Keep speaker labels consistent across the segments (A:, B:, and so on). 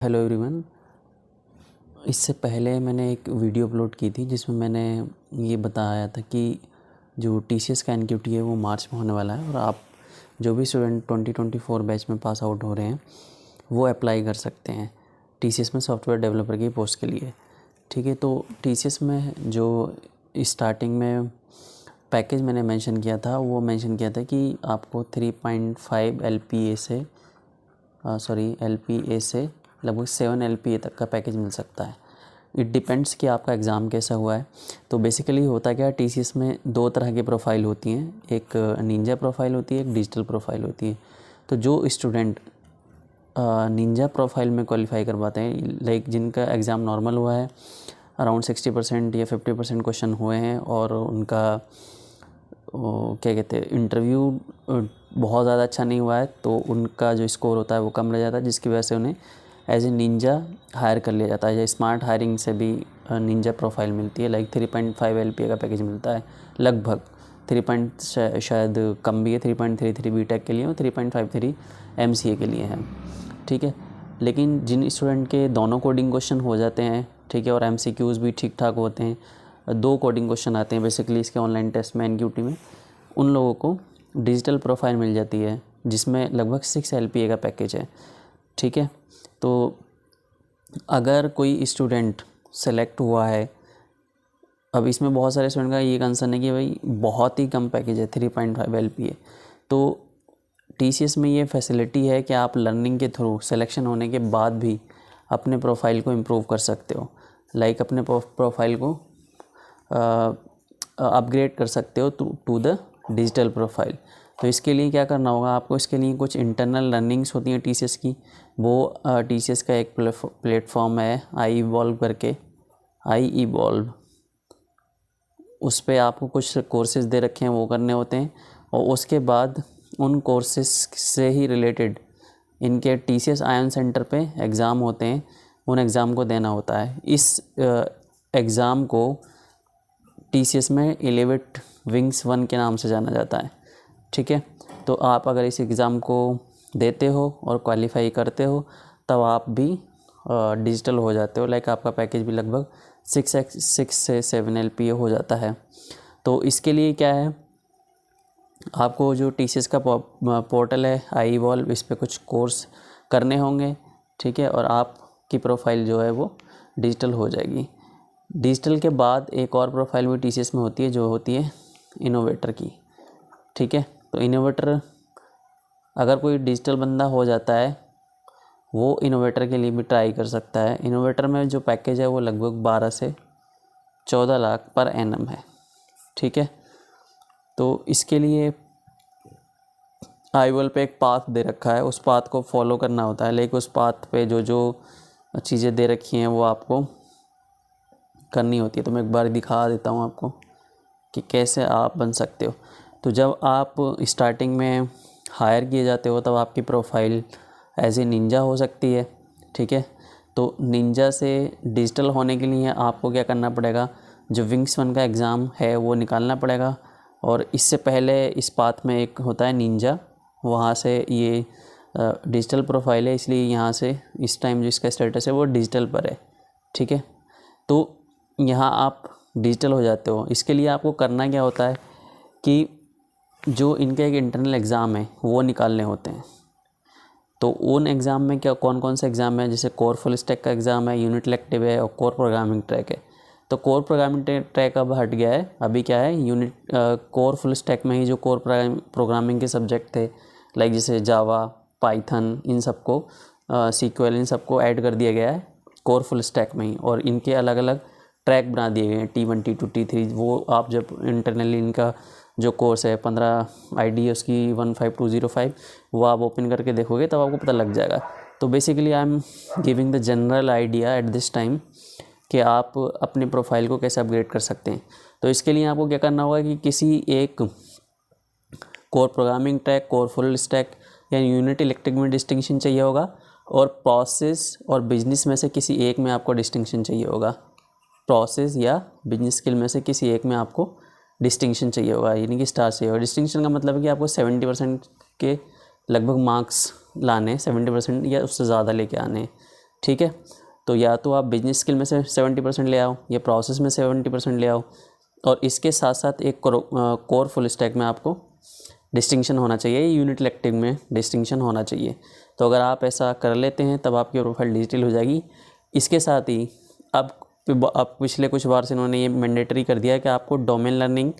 A: Hello everyone. इससे पहले मैंने एक वीडियो अपलोड की थी जिसमें मैंने ये बताया था कि जो टीसीएस का एनक्यूटी है वो मार्च में होने वाला है और आप जो भी स्टूडेंट 2024 बैच में पास आउट हो रहे हैं वो अप्लाई कर सकते हैं टीसीएस में सॉफ्टवेयर डेवलपर की पोस्ट के लिए। ठीक है, तो टीसीएस में जो स्टार्टिंग में पैकेज मैंने मेंशन किया था वो मेंशन किया था कि आपको 3.5 एलपीए से लगभग 7 एलपीए तक का पैकेज मिल सकता है। इट डिपेंड्स कि आपका एग्ज़ाम कैसा हुआ है। तो बेसिकली होता क्या है, टीसीएस में दो तरह की प्रोफाइल होती हैं, एक निंजा प्रोफाइल होती है, एक डिजिटल प्रोफाइल होती है। तो जो स्टूडेंट निंजा प्रोफाइल में क्वालिफाई कर पाते हैं, लाइक जिनका एग्ज़ाम नॉर्मल हुआ है, अराउंड 60% या 50% क्वेश्चन हुए हैं और उनका क्या कहते हैं इंटरव्यू बहुत ज़्यादा अच्छा नहीं हुआ है, तो उनका जो स्कोर होता है वो कम रह जाता है, जिसकी वजह से उन्हें एज ए निंजा हायर कर लिया जाता है। या स्मार्ट हायरिंग से भी निंजा प्रोफाइल मिलती है, लाइक 3.5 एलपीए का पैकेज मिलता है, लगभग 3 शायद कम भी है, 3.33 बीटेक के लिए और 3.53 एमसीए के लिए है। ठीक है, लेकिन जिन स्टूडेंट के दोनों कोडिंग क्वेश्चन हो जाते हैं, ठीक है, और एमसीक्यूज़ भी ठीक ठाक होते हैं, 2 कोडिंग क्वेश्चन आते हैं बेसिकली इसके ऑनलाइन टेस्ट में एनक्यूटी में, उन लोगों को डिजिटल प्रोफाइल मिल जाती है जिसमें लगभग 6 एलपीए का पैकेज है। ठीक है, तो अगर कोई स्टूडेंट सेलेक्ट हुआ है, अब इसमें बहुत सारे स्टूडेंट का ये कंसर्न है कि भाई बहुत ही कम पैकेज है 3.5 एलपीए, तो टीसीएस में ये फैसिलिटी है कि आप लर्निंग के थ्रू सिलेक्शन होने के बाद भी अपने प्रोफाइल को इम्प्रूव कर सकते हो, लाइक अपने प्रोफाइल को अपग्रेड कर सकते हो टू द डिजिटल प्रोफाइल। तो इसके लिए क्या करना होगा आपको, इसके लिए कुछ इंटरनल लर्निंग्स होती हैं टीसीएस की। वो टीसीएस का एक प्लेटफॉर्म है आई इवॉल्व, उस पर आपको कुछ कोर्सेज दे रखे हैं, वो करने होते हैं, और उसके बाद उन कोर्सेज से ही रिलेटेड इनके टीसीएस आयन सेंटर पे एग्ज़ाम होते हैं, उन एग्ज़ाम को देना होता है। इस एग्ज़ाम को टीसीएस में 11 विंग्स 1 के नाम से जाना जाता है। ठीक है, तो आप अगर इस एग्ज़ाम को देते हो और क्वालिफाई करते हो तब आप भी डिजिटल हो जाते हो, लाइक आपका पैकेज भी लगभग 6 से 7 एलपीए हो जाता है। तो इसके लिए क्या है, आपको जो टीसीएस का पोर्टल है आई इवॉल्व, इस पर कुछ कोर्स करने होंगे। ठीक है, और आपकी प्रोफाइल जो है वो डिजिटल हो जाएगी। डिजिटल के बाद एक और प्रोफाइल भी टीसीएस में होती है जो होती है इनोवेटर की। ठीक है, तो इनोवेटर अगर कोई डिजिटल बंदा हो जाता है वो इनोवेटर के लिए भी ट्राई कर सकता है। इनोवेटर में जो पैकेज है वो लगभग 12 से 14 लाख पर एनम है। ठीक है, तो इसके लिए आईवॉल पे एक पाथ दे रखा है, उस पाथ को फॉलो करना होता है, लेकिन उस पाथ पे जो जो चीज़ें दे रखी हैं वो आपको करनी होती है। तो मैं एक बार दिखा देता हूँ आपको कि कैसे आप बन सकते हो। तो जब आप स्टार्टिंग में हायर किए जाते हो तब आपकी प्रोफाइल एज ए निंजा हो सकती है। ठीक है, तो निंजा से डिजिटल होने के लिए आपको क्या करना पड़ेगा, जो विंग्स 1 का एग्ज़ाम है वो निकालना पड़ेगा, और इससे पहले इस पाथ में एक होता है निंजा, वहाँ से ये डिजिटल प्रोफाइल है, इसलिए यहाँ से इस टाइम जो इसका स्टेटस है वो डिजिटल पर है। ठीक है, तो यहाँ आप डिजिटल हो जाते हो। इसके लिए आपको करना क्या होता है कि जो इनका एक इंटरनल एग्ज़ाम है वो निकालने होते हैं। तो उन एग्ज़ाम में क्या कौन कौन से एग्ज़ाम है, जैसे कोर फुल स्टैक का एग्ज़ाम है, यूनिट इलेक्टिव है और कोर प्रोग्रामिंग ट्रैक है। तो कोर प्रोग्रामिंग ट्रैक अब हट गया है, अभी क्या है यूनिट कोर फुल स्टैक में ही जो कोर प्रोग्रामिंग के सब्जेक्ट थे, लाइक जैसे जावा, पाइथन, इन सबको सीक्वल, इन सबको ऐड कर दिया गया है कोर फुल स्टैक में ही, और इनके अलग अलग ट्रैक बना दिए गए हैं, T1 T2 T3। वो आप जब इंटरनली इनका जो कोर्स है 15 आईडी है उसकी 15205, वो आप ओपन करके देखोगे तब आपको पता लग जाएगा। तो basically I am giving the general idea at this time कि आप अपने प्रोफाइल को कैसे अपग्रेड कर सकते हैं। तो इसके लिए आपको क्या करना होगा कि किसी एक core programming track, core full stack या यूनिट इलेक्ट्रिक में डिस्टिंक्शन चाहिए होगा, और प्रोसेस और बिजनेस में से किसी एक में आपको डिस्टिंक्शन चाहिए होगा। प्रोसेस या बिजनेस स्किल में से किसी एक में आपको डिस्टिंक्शन चाहिए होगा, यानी कि स्टार चाहिए होगा। डिस्टिंक्शन का मतलब है कि आपको 70% के लगभग मार्क्स लाने, 70% या उससे ज़्यादा लेके आने हैं। ठीक है। तो या तो आप बिजनेस स्किल में से 70% ले आओ या प्रोसेस में 70% ले आओ, और इसके साथ साथ एक कोर फुल स्टैक में आपको डिस्टिंक्शन होना चाहिए, यूनिट इलेक्टिव में डिस्टिंक्शन होना चाहिए। तो अगर आप ऐसा कर लेते हैं तब आपकी प्रोफाइल डिजिटल हो जाएगी। इसके साथ ही अब पिछले कुछ बार से इन्होंने ये मैंडेटरी कर दिया है कि आपको डोमेन लर्निंग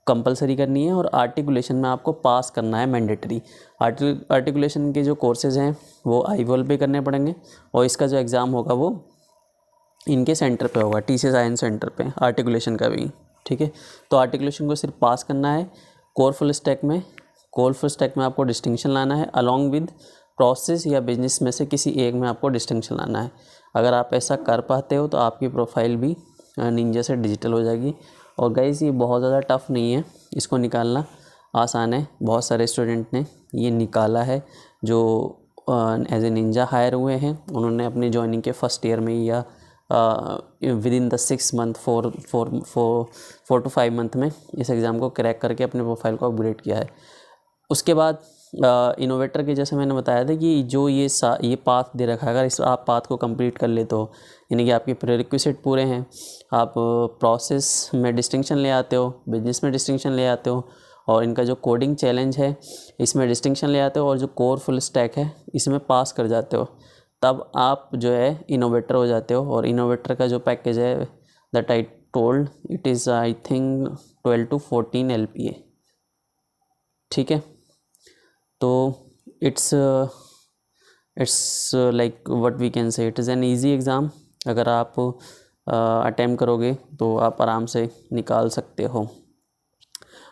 A: कंपलसरी करनी है और आर्टिकुलेशन में आपको पास करना है मैंडेटरी। आर्टिकुलेशन के जो कोर्सेज़ हैं वो IVOL पे करने पड़ेंगे, और इसका जो एग्ज़ाम होगा वो इनके सेंटर पे होगा, TCS IIN सेंटर पे, आर्टिकुलेशन का भी। ठीक है, तो आर्टिकुलेशन को सिर्फ पास करना है। कोर फुल स्टैक में आपको डिस्टिंक्शन लाना है, अलॉन्ग विद प्रोसेस या बिजनेस में से किसी एक में आपको डिस्टिंक्शन लाना है। अगर आप ऐसा कर पाते हो तो आपकी प्रोफाइल भी निंजा से डिजिटल हो जाएगी। और गाइस ये बहुत ज़्यादा टफ़ नहीं है, इसको निकालना आसान है। बहुत सारे स्टूडेंट ने ये निकाला है जो एज ए निंजा हायर हुए हैं, उन्होंने अपनी जॉइनिंग के फर्स्ट ईयर में या with in the 6 month 4 to 5 month में इस एग्ज़ाम को क्रैक करके अपने प्रोफाइल को अपग्रेड किया है। उसके बाद इनोवेटर के जैसे मैंने बताया था कि जो ये पाथ दे रखा है, अगर इस आप पाथ को कंप्लीट कर ले तो यानी कि आपके प्रीरिक्विजिट पूरे हैं, आप प्रोसेस में डिस्टिंक्शन ले आते हो, बिजनेस में डिस्टिंक्शन ले आते हो, और इनका जो कोडिंग चैलेंज है इसमें डिस्टिंक्शन ले आते हो, और जो कोर फुल स्टैक है इसमें पास कर जाते हो, तब आप जो है इनोवेटर हो जाते हो। और इनोवेटर का जो पैकेज है that I told, it is I think 12 to 14 LPA। ठीक है, तो it's like what we can say, it is an easy exam. अगर आप अटैम्प्ट करोगे तो आप आराम से निकाल सकते हो।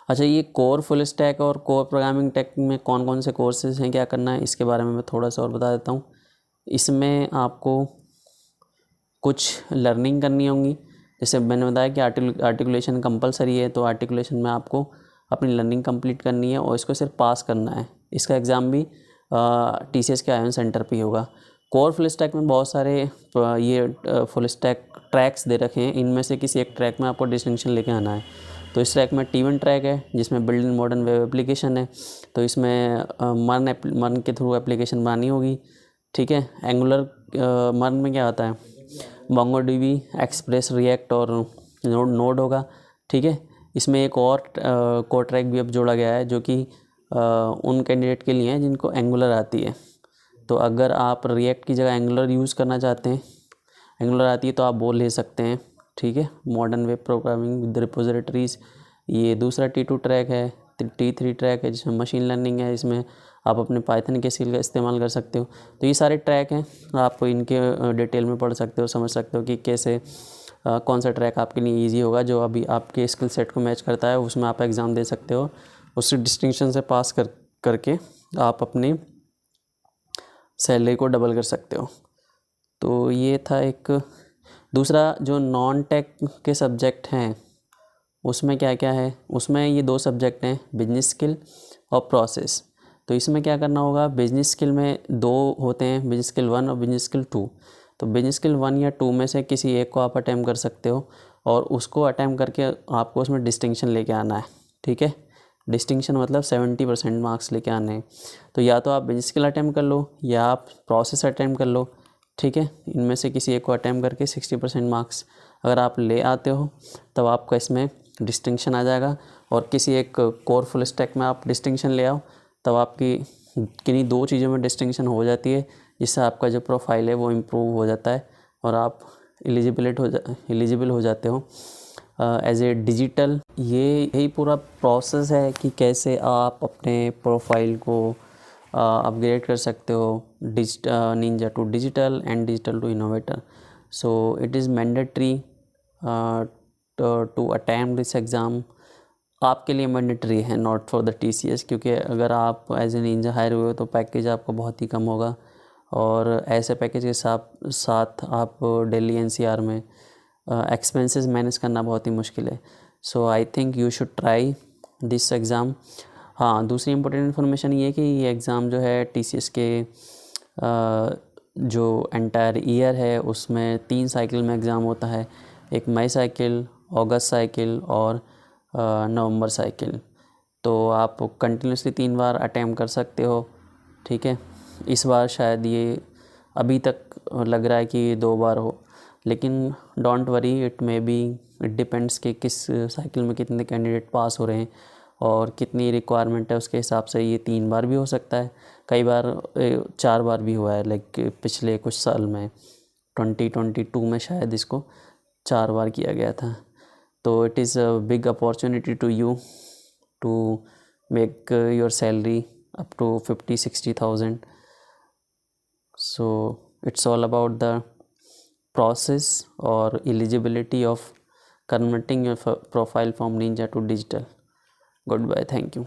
A: अच्छा, ये कोर फुल स्टैक और कोर प्रोग्रामिंग टेक में कौन कौन से कोर्सेज हैं, क्या करना है, इसके बारे में मैं थोड़ा सा और बता देता हूँ। इसमें आपको कुछ लर्निंग करनी होंगी, जैसे मैंने बताया कि आर्टिकुलेशन कंपलसरी है, तो आर्टिकुलेशन में आपको अपनी लर्निंग कंप्लीट करनी है और इसको सिर्फ पास करना है। इसका एग्ज़ाम भी TCS के IIN सेंटर पे होगा। कोर फुल स्टैक में बहुत सारे ये फुल स्टैक ट्रैक्स दे रखे हैं, इनमें से किसी एक ट्रैक में आपको डिस्टिंक्शन लेके आना है। तो इस ट्रैक में T1 ट्रैक है जिसमें बिल्डिंग मॉडर्न वेब एप्लीकेशन है, तो इसमें मर्न के थ्रू एप्लीकेशन बनानी होगी। ठीक है, एंगुलर मर्न में क्या आता है, MongoDB, एक्सप्रेस, रिएक्ट और नोड होगा। ठीक है, इसमें एक और कोर ट्रैक भी अब जोड़ा गया है जो कि उन कैंडिडेट के लिए है जिनको एंगुलर आती है। तो अगर आप रिएक्ट की जगह एंगुलर यूज़ करना चाहते हैं, एंगुलर आती है तो आप वो ले सकते हैं। ठीक है, modern web programming with repositories, ये दूसरा T2 ट्रैक है। T3 ट्रैक है जिसमें मशीन लर्निंग है, इसमें आप अपने पाइथन के स्किल का इस्तेमाल कर सकते हो। तो ये सारे ट्रैक हैं, आप इनके डिटेल में पढ़ सकते हो, समझ सकते हो कि कैसे कौन सा ट्रैक आपके लिए इजी होगा, जो अभी आपके स्किल सेट को मैच करता है, उसमें आप एग्ज़ाम दे सकते हो। उस डिस्टिंक्शन से पास करके आप अपनी सैलरी को डबल कर सकते हो। तो ये था एक। दूसरा, जो नॉन टेक के सब्जेक्ट हैं उसमें क्या क्या है, उसमें ये 2 सब्जेक्ट हैं, बिजनेस स्किल और प्रोसेस। तो इसमें क्या करना होगा, बिजनेस स्किल में 2 होते हैं, बिजनेस स्किल 1 और बिजनेस स्किल 2। तो बिजनेस स्किल 1 या 2 में से किसी एक को आप अटैम्प्ट कर सकते हो, और उसको अटैम्प्ट करके आपको उसमें डिस्टिंक्शन लेके आना है। ठीक है, डिस्टिंक्शन मतलब 70% मार्क्स लेके आने हैं। तो या तो आप बिजनेस स्किल अटैम्प्ट कर लो या आप प्रोसेस अटैम्प्ट कर लो। ठीक है, इनमें से किसी एक को अटैम्प्ट करके 60% मार्क्स अगर आप ले आते हो तब आपका इसमें डिस्टिंक्शन आ जाएगा। और किसी एक कोर फुल स्टैक में आप डिस्टिंक्शन ले आओ तब आपकी किन्हीं 2 चीज़ों में डिस्टिंक्शन हो जाती है, जिससे आपका जो प्रोफाइल है वो इम्प्रूव हो जाता है और आप एलिजिबल हो जाते हो एज ए डिजिटल। यही पूरा प्रोसेस है कि कैसे आप अपने प्रोफाइल को अपग्रेड कर सकते हो ninja to digital and digital to innovator. So it is mandatory to attempt this exam. आपके लिए मैंडेटरी है, नॉट फॉर द TCS, क्योंकि अगर आप एज ए निंजा हायर हुए हो तो पैकेज आपका बहुत ही कम होगा, और ऐसे पैकेज के साथ आप दिल्ली NCR में एक्सपेंसेस मैनेज करना बहुत ही मुश्किल है। So I think you should try this exam. हाँ, दूसरी इम्पोर्टेंट इन्फॉर्मेशन ये कि ये एग्ज़ाम जो है TCS के जो एंटायर ईयर है उसमें 3 साइकिल में एग्ज़ाम होता है, एक मई साइकिल, अगस्त साइकिल और नवंबर साइकिल। तो आप कंटिन्यूसली 3 बार अटैम्प्ट कर सकते हो। ठीक है, इस बार शायद ये अभी तक लग रहा है कि 2 बार हो, लेकिन don't worry, it may be, it depends कि किस साइकिल में कितने कैंडिडेट पास हो रहे हैं और कितनी रिक्वायरमेंट है, उसके हिसाब से ये 3 बार भी हो सकता है, कई बार 4 बार भी हुआ है। लाइक पिछले कुछ साल में 2022 में शायद इसको 4 बार किया गया था। तो it is a big opportunity to you to make your salary up to 50-60,000. So it's all about the process or eligibility of converting your profile from Ninja to digital. Goodbye, thank you.